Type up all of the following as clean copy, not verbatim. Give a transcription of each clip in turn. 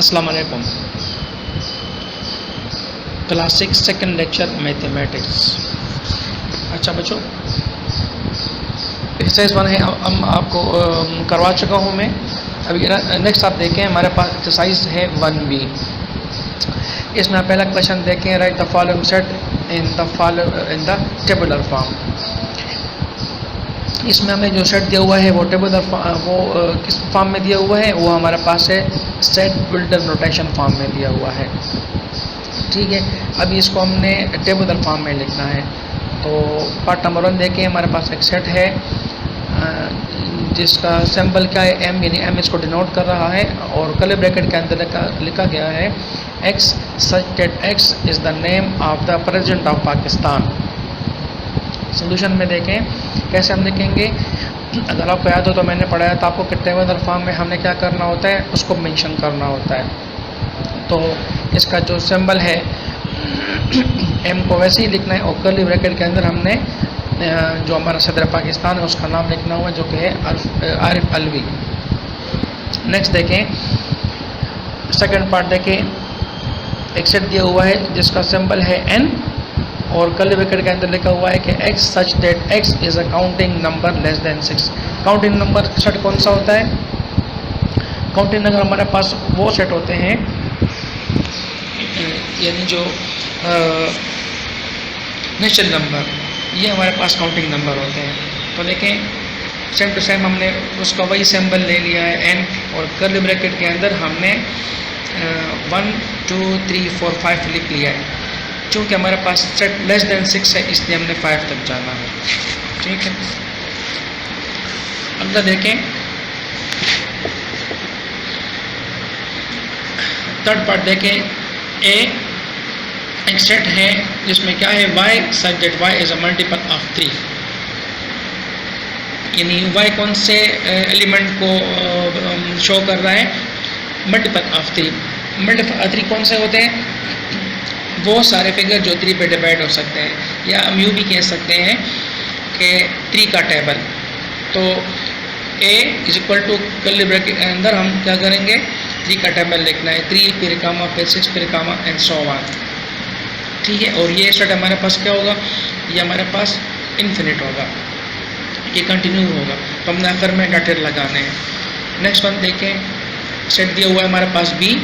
अस्सलाम वालेकुम। Class 6 second lecture mathematics. अच्छा बच्चों, एक्सरसाइज 1 है, हम आपको करवा चुका हूँ मैं। अभी नेक्स्ट आप देखें, हमारे पास एक्सरसाइज है 1B। इसमें आप पहला क्वेश्चन देखें, write the following set in the tabular form. इसमें हमें जो सेट दिया हुआ है वो टेबुलर वो किस फॉर्म में दिया हुआ है, वो हमारे पास है सेट बिल्डर नोटेशन फॉर्म में दिया हुआ है। ठीक है, अभी इसको हमने टेबुलर फॉर्म में लिखना है। तो पार्ट नंबर 1 देखें, हमारे पास एक सेट है जिसका सिंबल क्या है, एम, यानी एम इसको डिनोट कर रहा है और कर्ली ब्रैकेट के अंदर लिखा गया है x such that X is the name of the president of Pakistan. Solution में देखें कैसे हम लिखेंगे। अगर आपको याद हो तो मैंने पढ़ाया था आपको कि टेबुलर फॉर्म में हमने क्या करना होता है, उसको मेंशन करना होता है। तो इसका जो सिंबल है एम को वैसे ही लिखना है और कर्ली ब्रैकेट के अंदर हमने जो हमारा सदर पाकिस्तान है उसका नाम लिखना हुआ, जो कि है आरिफ अलवी। नेक्स्ट देखें, सेकंड पार्ट देखें, एक सेट दिया हुआ है जिसका सिंबल है एन और कर्ली ब्रैकेट के अंदर लिखा हुआ है कि x such that x is a counting number less then 6। Counting number set कौन सा होता है? काउंटिंग नंबर हमारे पास वो सेट होते हैं यानी जो नेचुरल नंबर, ये हमारे पास काउंटिंग नंबर होते हैं। तो देखें सेम टू सेम हमने उसका वही सिंबल ले लिया है n और कर्ली ब्रैकेट के अंदर हमने 1 2 3 4 5 लिख लिया है। चूँकि हमारे पास सेट लेस देन 6 है इसलिए हमने 5 तक जाना है। ठीक है, अगला देखें, थर्ड पार्ट देखें। एक सेट है जिसमें क्या है y such that y is a multiple of 3, यानी y कौन से एलिमेंट को शो कर रहा है, मल्टीपल ऑफ 3। मल्टीपल ऑफ 3 कौन से होते हैं? वो सारे फिगर जो 3 पे डिवाइड हो सकते हैं, या हम यूँ भी कह सकते हैं कि 3 का टेबल। तो a is equal to curly bracket के अंदर हम क्या करेंगे, 3 का टेबल लिखना है, 3 फिर कामा फिर 6 फिर कामा एंड सो ऑन। ठीक है, और ये सेट हमारे पास क्या होगा, ये हमारे पास इन्फिनिट होगा, ये कंटिन्यू होगा। तो हमने आखिर में डॉटेड लगाने हैं। नेक्स्ट वन देखें, सेट दिया हुआ है हमारे पास b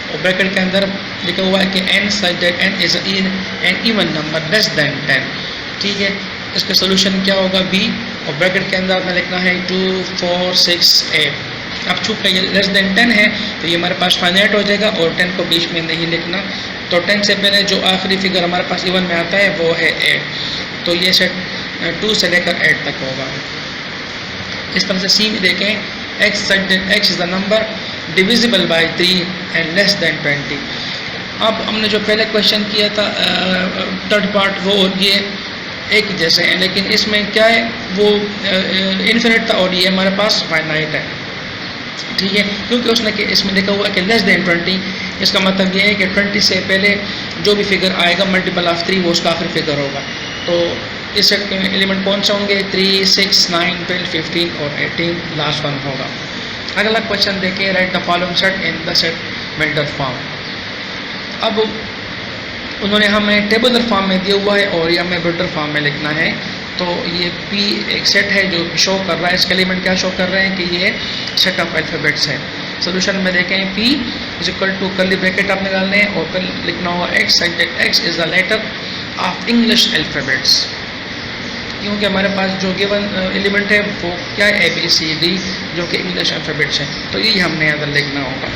और ब्रैकेट के अंदर लिखा हुआ है कि n such that n is an even number less then 10। ठीक है, इसका सोल्यूशन क्या होगा, b और ब्रैकेट के अंदर हमें लिखना है 2 4 6 8। अब चूँकि ये लेस देन 10 है तो ये हमारे पास फाइनाइट हो जाएगा और 10 को बीच में नहीं लिखना। तो 10 से पहले जो आखिरी फिगर हमारे पास इवन में आता है वो है 8। तो ये सेट 2 से लेकर 8 तक होगा। इस तरह से सी में देखें, x such that x is the number divisible by 3 and less than 20। अब हमने जो पहले क्वेश्चन किया था थर्ड पार्ट, वो ये एक जैसे हैं, लेकिन इसमें क्या है, वो इन्फिनिट था और ये हमारे पास फाइनाइट है। ठीक है, क्योंकि उसने कि इसमें लिखा हुआ है कि लेस देन 20, इसका मतलब ये है कि 20 से पहले जो भी फिगर आएगा मल्टीपल ऑफ 3 वो उसका आखिरी फिगर होगा। तो इस सेट के एलिमेंट कौन से होंगे, 3 6 9 12 15 और 18 लास्ट वन होगा। अगला क्वेश्चन देखिए, right the following set in the set builder form. अब उन्होंने हमें टेबुलर फॉर्म में दिया हुआ है और ये हमें बिल्डर फॉर्म में लिखना है। तो ये p एक सेट है जो शो कर रहा है, इसके एलिमेंट क्या शो कर रहे हैं कि ये सेट ऑफ अल्फ़ाबेट्स है। सोल्यूशन में देखें, p is equal to curly bracket आपने डालने हैं और फिर लिखना होगा x such that x is the letter of English alphabets, क्योंकि हमारे पास जो गिवन एलिमेंट है वो क्या है, ABCD, जो कि इंग्लिश अल्फ़ाबेट्स हैं। तो यही हमने यहाँ लिखना होगा।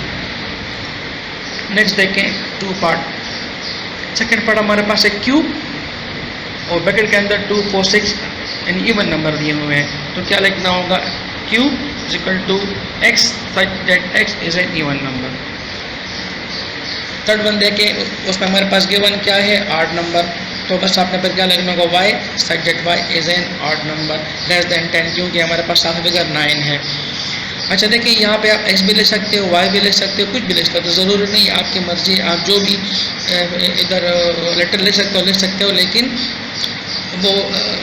नेक्स्ट देखें 2 पार्ट। सेकेंड पार्ट हमारे पास है क्यूब और ब्रैकेट के अंदर 2 4 6 यानी इवन नंबर दिए हुए हैं। तो क्या लिखना होगा, Q is equal to x such that x is an even number. Third one देखें, उसमें हमारे पास गिवन क्या है, ऑड नंबर। तो बस आपने फिर क्या लिखना होगा, y such that y is an odd number less then 10, क्योंकि हमारे पास साथ फिगर 9 है। अच्छा देखिए, यहाँ पे आप x भी ले सकते हो, y भी ले सकते हो, कुछ भी ले सकते हो, तो ज़रूरी नहीं, आपकी मर्जी, आप जो भी इधर लेटर ले सकते हो, लेकिन वो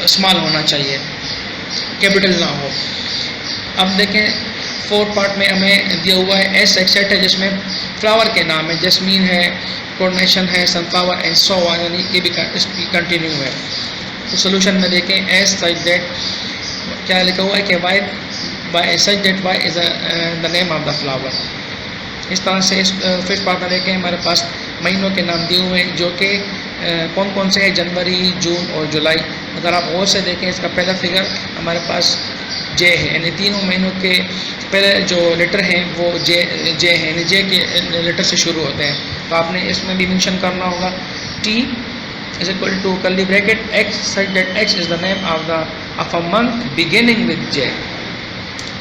स्मॉल होना चाहिए, कैपिटल ना हो। अब देखें फोर्थ पार्ट में हमें दिया हुआ है एस एक सेट है जिसमें फ्लावर के नाम है, जस्मीन है, कोरोनेशन है, सनफ्लावर एंड सो ऑन, यानी ये भी इसकी कंटिन्यू है। तो सोल्यूशन में देखें एस सच दैट क्या लिखा हुआ है कि Y by such that Y is the name of the flower. इस तरह से इस फिफ्थ पार्ट में देखें हमारे पास महीनों के नाम दिए हुए हैं जो कि कौन कौन से हैं, जनवरी, जून और जुलाई। अगर आप और से देखें इसका पहला फिगर हमारे पास जे है, यानी तीनों महीनों के पहले जो लेटर हैं वो जे है, यानी जे के लेटर से शुरू होते हैं। तो आपने इसमें भी मेंशन करना होगा T is equal to curly bracket X such that X is the name of a month beginning with J.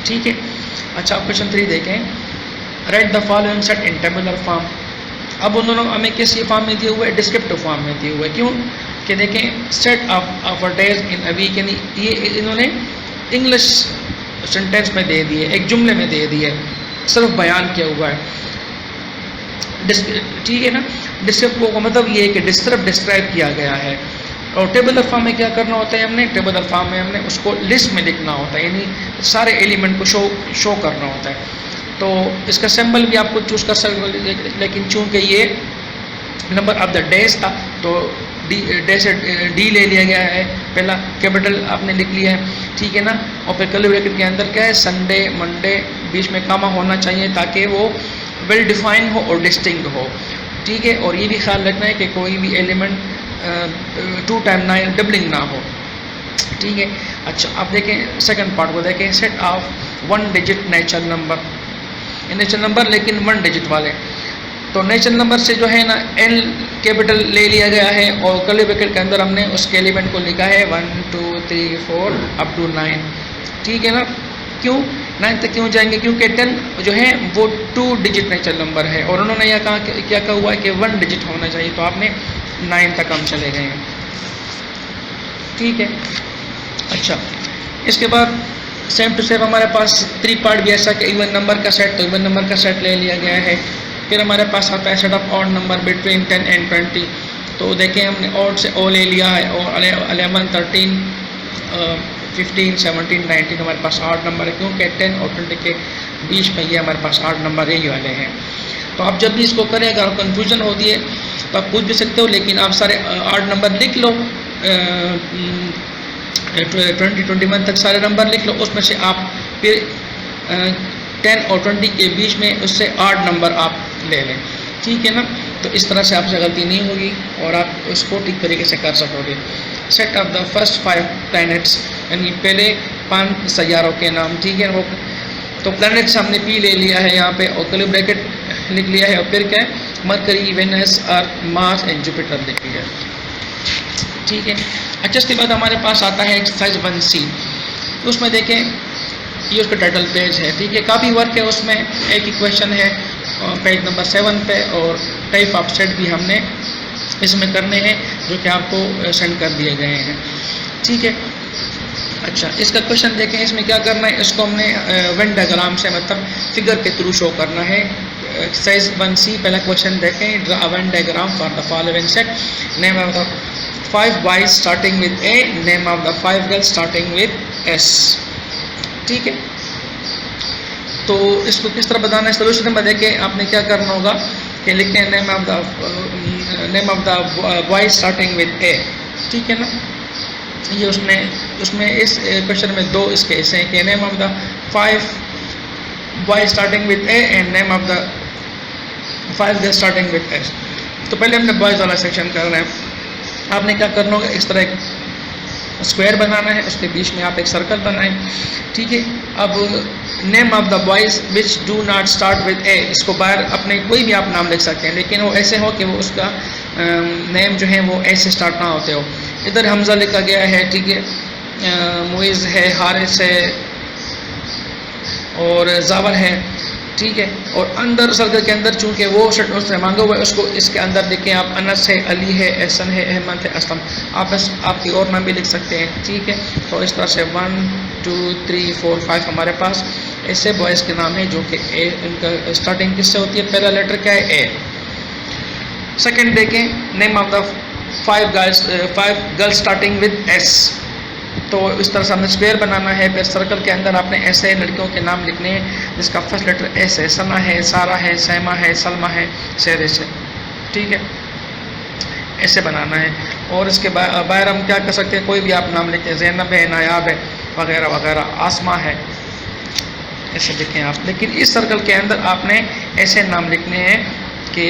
ठीक है। अच्छा, क्वेश्चन 3 देखें, write the following set in tabular form. अब उन्होंने हमें किस फॉर्म में दिए हुए है, डिस्क्रिप्टिव फॉर्म में दिए हुए। क्यों कि देखें set of a days in a week, यानी ये इन्होंने इंग्लिश सेंटेंस में दे दिए, एक जुमले में दे दिए, सिर्फ बयान किया हुआ है। ठीक है ना। डिस्क्रिप्टिव का मतलब ये है कि डिस्क्राइब किया गया है। और टेबुलर फॉर्म में क्या करना होता है, हमने टेबुलर फॉर्म में हमने उसको लिस्ट में लिखना होता है, यानी सारे एलिमेंट को शो करना होता है। तो इसका सिंबल भी आपको चूज़ कर सकते, लेकिन चूँकि ये नंबर ऑफ द डेज था तो डे से डी ले लिया गया है, पहला कैपिटल आपने लिख लिया है। ठीक है ना। और फिर कर्ली ब्रैकेट के अंदर क्या है, संडे, मंडे, बीच में कामा होना चाहिए ताकि वो वेल डिफाइन हो और डिस्टिंक्ट हो। ठीक है। और ये भी ख्याल रखना है कि कोई भी एलिमेंट 2 टाइम 9 डबलिंग ना हो। ठीक है। अच्छा, आप देखें सेकंड पार्ट को देखें, set of 1 digit natural number, natural number लेकिन 1 डिजिट वाले। तो नेचुरल नंबर से जो है ना एल कैपिटल ले लिया गया है और कर्ली ब्रैकेट के अंदर हमने उसके एलिमेंट को लिखा है 1 2 3 4 अप टू 9। ठीक है ना। क्यों 9 तक क्यों जाएंगे, क्योंकि 10 जो है वो 2 डिजिट नेचुरल नंबर है और उन्होंने यह कहा क्या कहा हुआ है कि 1 डिजिट होना चाहिए, तो आपने 9 तक हम चले गए हैं। ठीक है। अच्छा, इसके बाद सेम टू सेम हमारे पास 3 पार्ट भी ऐसा कि इवन नंबर का सेट, तो इवन नंबर का सेट ले लिया गया है। फिर हमारे पास आता है set of odd number between 10 and 20। तो देखें हमने ऑड से ओ ले लिया है और 11 13 15 17 19 हमारे पास 8 नंबर है, क्योंकि 10 और 20 के बीच में ये हमारे पास 8 नंबर यही वाले हैं। तो आप जब भी इसको करें, अगर कन्फ्यूजन होती है तो आप पूछ भी सकते हो, लेकिन आप सारे 8 नंबर लिख लो, 20-21 तक सारे नंबर लिख लो, उसमें से आप फिर 10 और 20 के बीच में उससे 8 नंबर आप ले लें। ठीक है ना। तो इस तरह से आपसे गलती नहीं होगी और आप उसको ठीक तरीके से कर सकोगे। Set of the first 5 planets, यानी पहले 5 सैयारों के नाम। ठीक है। वो तो प्लैनेट्स हमने पी ले लिया है यहाँ पे और कर्ली ब्रैकेट लिख लिया है और फिर क्या है, Mercury, Venus, Earth, Mars and Jupiter लिख लिया। ठीक है। अच्छा, इसके बाद हमारे पास आता है एक्सरसाइज 1C। उसमें देखें ये उसका टाइटल पेज है। ठीक है। काफ़ी वर्क है उसमें, एक ही क्वेश्चन है पेज नंबर 7 पे और टाइप ऑफ सेट भी हमने इसमें करने हैं जो कि आपको सेंड कर दिए गए हैं। ठीक है। अच्छा, इसका क्वेश्चन देखें, इसमें क्या करना है, इसको हमने वेन डायग्राम से मतलब फिगर के थ्रू शो करना है। एक्सरसाइज 1C पहला क्वेश्चन देखें, draw a Venn diagram for the following set, name of the 5 boys starting with A, name of the 5 girls starting with S। ठीक है। तो इसको किस तरह बताना है, सोल्यूशन में देखें आपने क्या करना होगा कि लिखते हैं name of the boy starting with A। ठीक है ना। ये उसमें इस क्वेश्चन में 2 इसके ऐसे हैं कि name of the 5 boy starting with A and name of the 5 girls starting with S। तो पहले हमने बॉयज़ वाला सेक्शन करना है। आपने क्या करना होगा, इस तरह एक स्क्वायर बनाना है, उसके बीच में आप एक सर्कल बनाएं। ठीक है। अब name of the boys which do not start with A, इसको बाहर अपने कोई भी आप नाम लिख सकते हैं, लेकिन वो ऐसे हो कि वो उसका नेम जो है वो ऐसे स्टार्ट ना होते हो। इधर हमज़ा लिखा गया है। ठीक है। मुइज़ है, हारिस है और जावर है। ठीक है। और अंदर सर्कल के अंदर चूँकि वो उसने मांगा हुआ है उसको इसके अंदर देखें आप, अनस है, अली है, एहसन है, अहमद है, असलम, आप बस आपकी और नाम भी लिख सकते हैं। ठीक है। तो इस तरह से 1 2 3 4 5 हमारे पास ऐसे बॉयज़ के नाम है जो कि ए, इनका स्टार्टिंग किससे होती है, पहला लेटर क्या है, A। सेकेंड देखें, name of the 5 girls starting with S। तो इस तरह से हमने स्क्वायर बनाना है। फिर सर्कल के अंदर आपने ऐसे लड़कियों के नाम लिखने हैं जिसका फर्स्ट लेटर एस है। सना है, सारा है, सैमा है, सलमा है, सेरिस है। ठीक है, ऐसे बनाना है। और इसके बाहर हम क्या कर सकते हैं, कोई भी आप नाम लिखते हैं, जैनब है, नायाब है, वगैरह वगैरह, आसमा है, ऐसे लिखें आप। लेकिन इस सर्कल के अंदर आपने ऐसे नाम लिखने हैं कि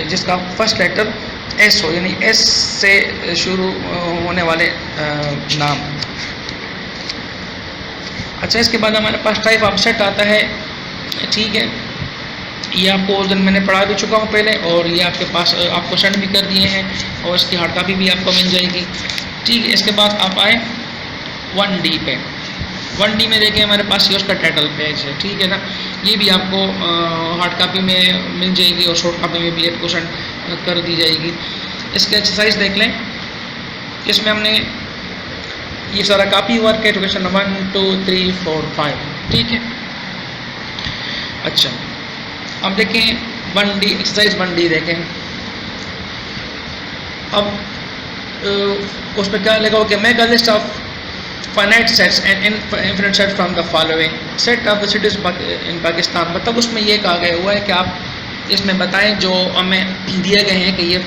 जिसका फर्स्ट लेटर एस हो, यानी एस से शुरू होने वाले नाम। अच्छा, इसके बाद हमारे पास टाइप ऑफ सेट आता है। ठीक है, ये आपको उस दिन मैंने पढ़ा भी चुका हूँ पहले, और ये आपके पास आपको सेंड भी कर दिए हैं, और इसकी हार्ड कॉपी भी आपको मिल जाएगी। ठीक है, इसके बाद आप आए 1D पे। 1D में देखें हमारे पास ये उसका टाइटल पेज है। ठीक है ना, ये भी आपको हार्ड कॉपी में मिल जाएगी और शॉर्ट कॉपी में भी आपको सेंड कर दी जाएगी। इसके एक्सरसाइज देख लें, इसमें हमने ये सारा कॉपी वर्क है, क्वेश्चन 1 2 3 4 5। ठीक है, अच्छा अब देखें 1D एक्सरसाइज 1D देखें। अब उसमें क्या लिखा हो कि make a list of finite sets and infinite set from the following set of the cities in Pakistan. मतलब उसमें ये कहा गया हुआ है कि आप इसमें बताएं जो हमें दिए गए हैं कि ये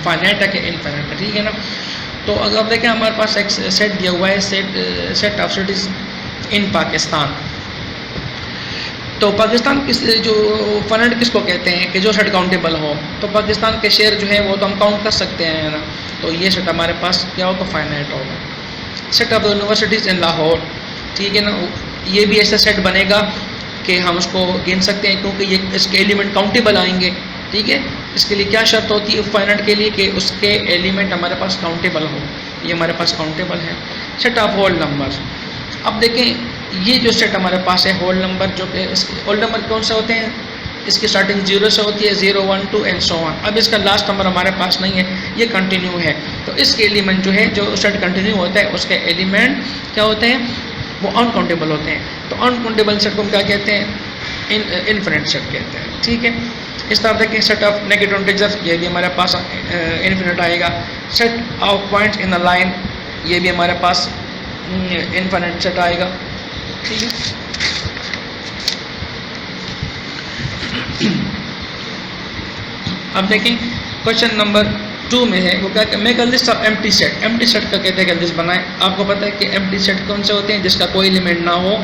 फाइनाइट है कि इनफिनिट है। ठीक है ना, तो अगर आप देखें हमारे पास एक सेट दिया हुआ है, set of cities in Pakistan. तो पाकिस्तान किस जो फाइनाइट किसको कहते हैं कि जो सेट काउंटेबल हो। तो पाकिस्तान के शेयर जो है वो तो हम काउंट कर सकते हैं ना, तो ये सेट हमारे पास क्या होगा, फाइनाइट होगा। सेट ऑफ द यूनिवर्सिटीज़ इन लाहौर। ठीक है ना, ये भी ऐसा सेट बनेगा कि हम उसको गिन सकते हैं, क्योंकि ये इसके एलिमेंट काउंटेबल आएंगे। ठीक है, इसके लिए क्या शर्त होती है फाइनाइट के लिए कि उसके एलिमेंट हमारे पास काउंटेबल हो। ये हमारे पास काउंटेबल है। Set of whole number. अब देखें ये जो सेट हमारे पास है होल नंबर, जो कि होल नंबर कौन से होते हैं, इसकी स्टार्टिंग 0 से होती है, 0 1 2 एंड सो ऑन। अब इसका लास्ट नंबर हमारे पास नहीं है, ये कंटिन्यू है। तो इसके एलिमेंट जो है, जो सेट कंटिन्यू होता है उसके एलिमेंट क्या होते हैं, वो अनकाउंटेबल होते हैं। तो अनकाउंटेबल सेट को हम क्या कहते हैं, इनफिनिट सेट कहते हैं। ठीक है, इस तरह देखिए सेट ऑफ नेगेटिव इंटीजर, ये भी हमारे पास इनफिनिट आएगा। Set of points in the line, ये भी हमारे पास इनफिनिट सेट आएगा। ठीक है, अब देखें क्वेश्चन नंबर 2 में है, वो क्या है, make a list of empty set. Empty set का कहते हैं कि लिस्ट बनाएं। आपको पता है कि एम्प्टी सेट कौन से होते हैं, जिसका कोई एलिमेंट ना हो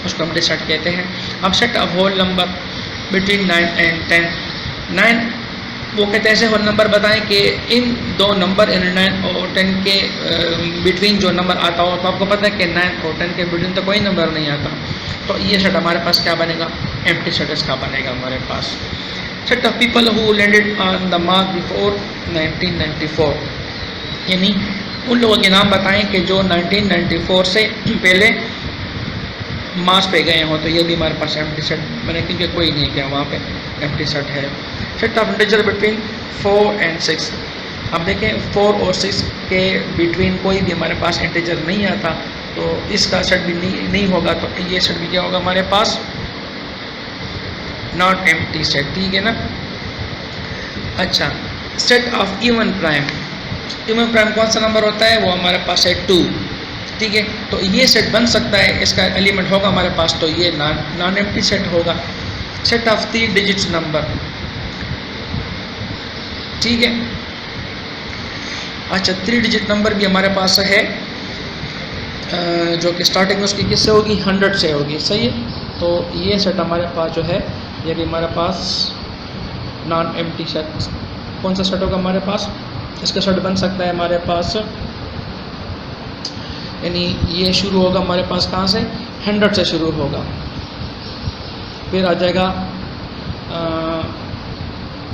उसको एम्प्टी सेट कहते हैं। अब set of whole number between 9 and 10। 9 वो कहते हैं ऐसे होल नंबर बताएं कि इन दो नंबर इन 9 और 10 के बिटवीन जो नंबर आता हो। तो आपको पता है कि 9 और 10 के बिटवीन तो कोई नंबर नहीं आता, तो ये सेट हमारे पास क्या बनेगा, एम्प्टी सेट इसका बनेगा हमारे पास। Set of people who landed on the Mars before 1994, यानी उन लोगों के नाम बताएं कि जो 1994 से पहले मार्स पे गए हों। तो ये भी हमारे पास एम्प्टी सेट बने, क्योंकि कोई नहीं गया वहाँ पे, एम्प्टी सेट है। Set of integer between 4 and 6। अब देखें 4 और 6 के बिटवीन कोई भी हमारे पास इंटीजर नहीं आता, तो इसका सेट भी नहीं होगा। तो ये सेट भी क्या होगा हमारे पास, नॉट एम्प्टी सेट। ठीक है ना, अच्छा set of even prime. Even prime कौन सा नंबर होता है, वो हमारे पास है 2। ठीक है, तो ये सेट बन सकता है, इसका एलिमेंट होगा हमारे पास, तो ये नॉन एम्प्टी सेट होगा। Set of 3 digits number. ठीक है, अच्छा 3 डिजिट नंबर भी हमारे पास है, जो कि स्टार्टिंग उसकी किससे होगी, 100 से होगी। सही है, तो ये सेट हमारे पास जो है, ये भी हमारे पास नॉन एम्प्टी सेट। कौन सा सेट होगा हमारे पास, इसका सेट बन सकता है हमारे पास, यानी ये शुरू होगा हमारे पास कहाँ से, 100 से शुरू होगा, फिर आ जाएगा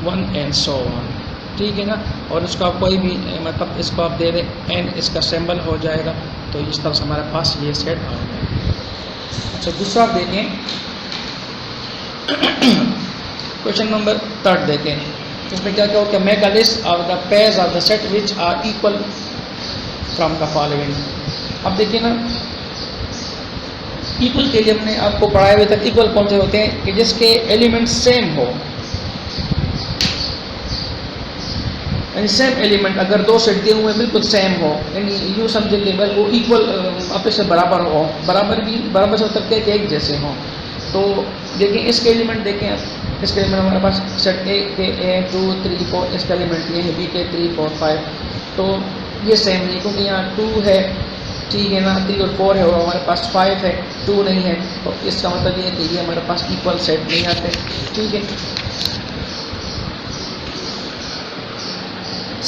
1 एंड सो ऑन। ठीक है ना, और इसको आप कोई भी मतलब इसको आप दे दें एन, इसका सिंबल हो जाएगा। तो इस तरह से हमारे पास ये सेट आएगा। अच्छा दूसरा देखें, क्वेश्चन नंबर 3 देखें। इसमें क्या क्या हो, कि make a list of the pairs of the set which are equal from the following. अब देखिए ना, इक्वल के लिए हमने आपको पढ़ाए हुए तक इक्वल कौन से होते हैं, कि जिसके एलिमेंट सेम हो। यानी सेम एलिमेंट अगर दो सेट दिए हुए बिल्कुल सेम हो, यानी यूँ समझे कि वो इक्वल आपस से बराबर हो, बराबर से मतलब क्या कि एक जैसे हों। तो देखिए इसके एलिमेंट देखें आप, इसके एलिमेंट हमारे पास सेट ए के ए 2 3 4, इसका एलिमेंट ये है बी के 3 4 5, तो ये सेम नहीं क्योंकि यहाँ 2 है, ठीक है ना, 3 और 4 है और हमारे पास 5 है, 2 नहीं है, तो इसका मतलब ये है कि ये हमारे पास इक्वल सेट नहीं आते, ठीक है।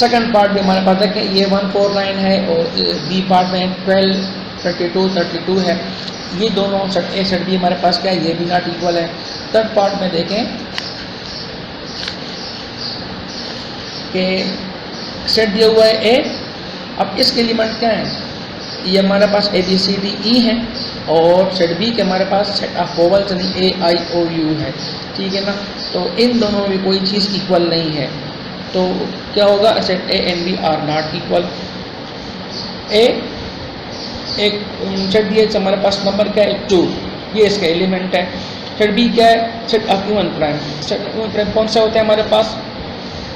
सेकंड पार्ट भी हमारे पास देखें ये 149 है और बी पार्ट में 12 32 32 है, ये दोनों सेट ए सेट बी हमारे पास क्या है, ये भी नॉट इक्वल है। थर्ड पार्ट में देखें कि सेट दिया हुआ है ए, अब इसके एलिमेंट क्या है, ये हमारे पास A B C D E है और सेट बी के हमारे पास सेट ऑफ वोवल्स यानी ए आई ओ यू है, ठीक है ना। तो इन दोनों में कोई चीज़ इक्वल नहीं है, तो क्या होगा, set A and B are not equal. A एक सेट दिए हमारे पास नंबर क्या है 2, ये इसका एलिमेंट है। सेट बी क्या है, set of even prime, set even prime कौन सा होता है हमारे पास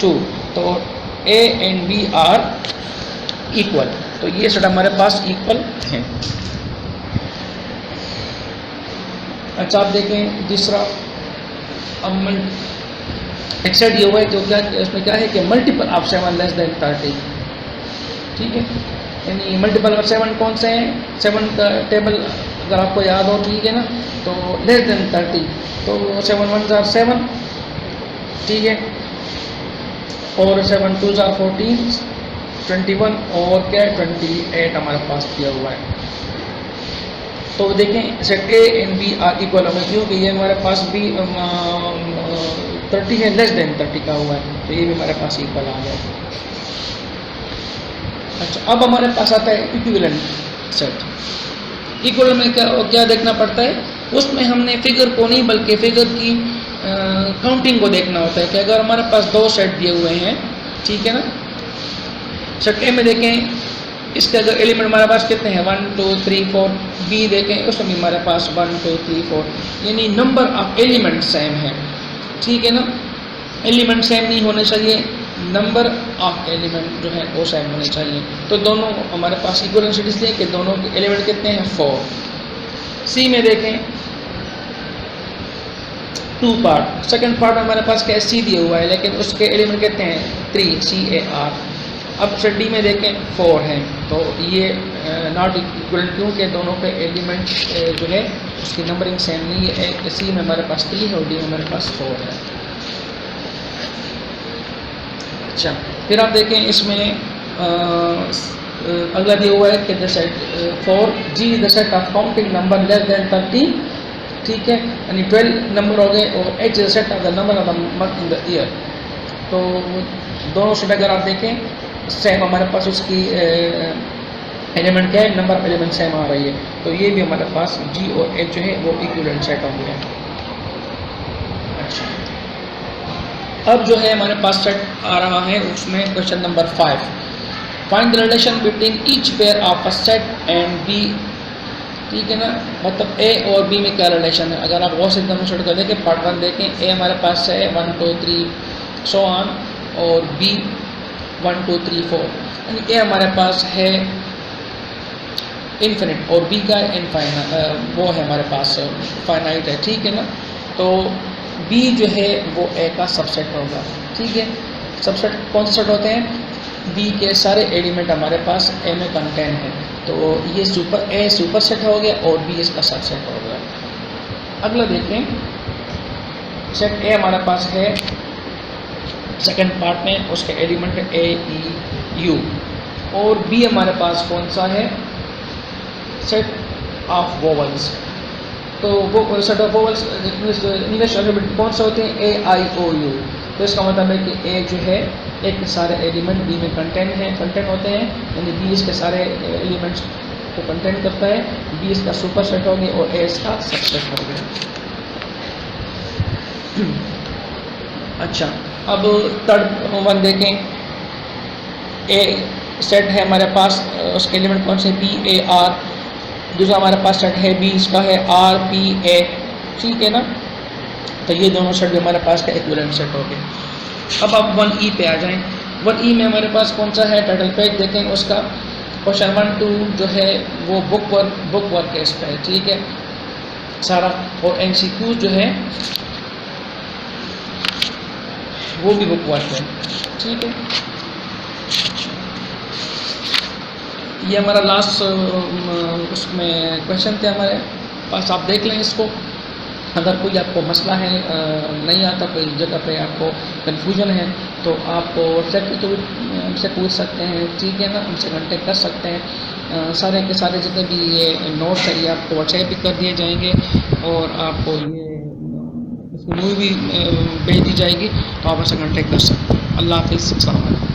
2, तो A and B are equal, तो ये सेट हमारे पास इक्वल है। अच्छा आप देखें दूसरा, अब एक सेट ये हुआ है जो क्या, इसमें क्या है कि मल्टीपल ऑफ 7 लेस देन 30, ठीक है, यानी मल्टीपल ऑफ 7 कौन से हैं, 7 का टेबल अगर आपको याद हो, ठीक है ना, तो लेस देन 30, तो 7 1 जार 7, ठीक है, और 7 2 जार 14 21 और क्या 28 हमारे पास दिया हुआ है। तो देखें set A and B are equal होगा क्योंकि ये हमारे पास भी 30 है, लेस देन 30 का हुआ है, तो ये भी हमारे पास इक्वल आ गया। अच्छा अब हमारे पास आता है इक्विवेलेंट सेट। इक्वल में क्या देखना पड़ता है, उसमें हमने फिगर को नहीं बल्कि फिगर की काउंटिंग को देखना होता है कि अगर हमारे पास दो सेट दिए हुए हैं, ठीक है ना, सेट ए में देखें इसके अगर एलिमेंट हमारे पास कितने हैं 1 2 3 4, बी देखें उसमें भी हमारे पास 1 2 3 4, यानी नंबर ऑफ एलिमेंट सेम है, ठीक है ना। एलिमेंट सेम नहीं होने चाहिए, नंबर ऑफ एलिमेंट जो है वो सेम होने चाहिए, तो दोनों हमारे पास इक्वलेंट इसलिए कि दोनों के एलिमेंट कितने हैं 4। सी में देखें 2 पार्ट, सेकंड पार्ट हमारे पास क्या सी दिया हुआ है लेकिन उसके एलिमेंट कितने हैं 3 सी ए आर। अब सेट डी में देखें 4 हैं, तो ये नॉट इक्वल क्योंकि दोनों के एलिमेंट जो है उसकी नंबरिंग सेम नहीं है, सी में हमारे पास 3 है और डी में हमारे पास 4 है। अच्छा फिर आप देखें इसमें अगला दिया हुआ है कि the set 4 G the set of counting number less than 30, ठीक है, यानी 12 नंबर हो गए, और H the set of the number of the month in the year. तो दोनों सेट अगर आप देखें सेम हमारे पास उसकी एलिमेंट क्या है, नंबर ऑफ एलिमेंट सेम आ रही है, तो ये भी हमारे पास जी और एच जो है वो इक्विवेलेंट सेट हो गया। अच्छा अब जो है हमारे पास सेट आ रहा है उसमें question number 5, find the relation between each pair of a set and B, ठीक है ना, मतलब ए और बी में क्या रिलेशन है। अगर आप गौर से एकदम शॉर्ट कर देखें, पार्ट 1 देखें, ए हमारे पास है 1 2 3 सो ऑन, और बी 1 2 3 4, यानी ए हमारे पास है इन्फिनिट और बी का इनफाइनाइट, वो है हमारे पास फाइनाइट है, ठीक है ना। तो बी जो है वो ए का सबसेट होगा, ठीक है। सबसेट कौन से सेट होते हैं, बी के सारे एलिमेंट हमारे पास ए में कंटेन है, तो ये सुपर सेट हो गया और बी इसका सबसेट हो गया। अगला देखें, सेट ए हमारे पास है सेकंड पार्ट में, उसके एलिमेंट है ए ई यू, और बी हमारे पास कौन सा है, सेट ऑफ वोवल्स। तो वो set of vowels English alphabet कौन से होते हैं, ए आई ओ यू। तो इसका मतलब है कि ए जो है ए के सारे एलिमेंट बी में कंटेंट होते हैं, यानी बी इसके सारे एलिमेंट्स को कंटेंट करता है, बी इसका सुपर सेट हो गया और ए इसका सबसेट हो गया। अच्छा अब थर्ड वन देखें, ए सेट है हमारे पास, उसके एलिमेंट कौन से बी ए आर, दूसरा हमारे पास सेट है बी, इसका है आर पी ए, ठीक है ना। तो ये दोनों सेट भी हमारे पास का इक्विवेलेंट सेट हो गए। अब आप 1E पे आ जाएं। 1E में हमारे पास कौन सा है, टाइटल पेज देखें उसका। क्वेश्चन 1 2 जो है वो बुक वर्क केस पे है, ठीक है सारा। और MCQ जो है वो भी बुक वर्क है, ठीक है। ये हमारा लास्ट उसमें क्वेश्चन थे हमारे पास, आप देख लें इसको। अगर कोई आपको मसला है, नहीं आता, कोई जगह पे आपको कन्फ्यूजन है, तो आप व्हाट्सएप के थ्रू हमसे पूछ सकते हैं, ठीक है ना, हमसे कांटेक्ट कर सकते हैं। सारे के सारे जितने भी ये नोट्स है ये आपको व्हाट्सएप भी कर दिए जाएंगे, और आपको ये इसकी मूवी भी भेज दी जाएगी, तो आप हमसे कांटेक्ट कर सकते हैं। अल्लाह हाफिज़, अस्सलाम वालेकुम।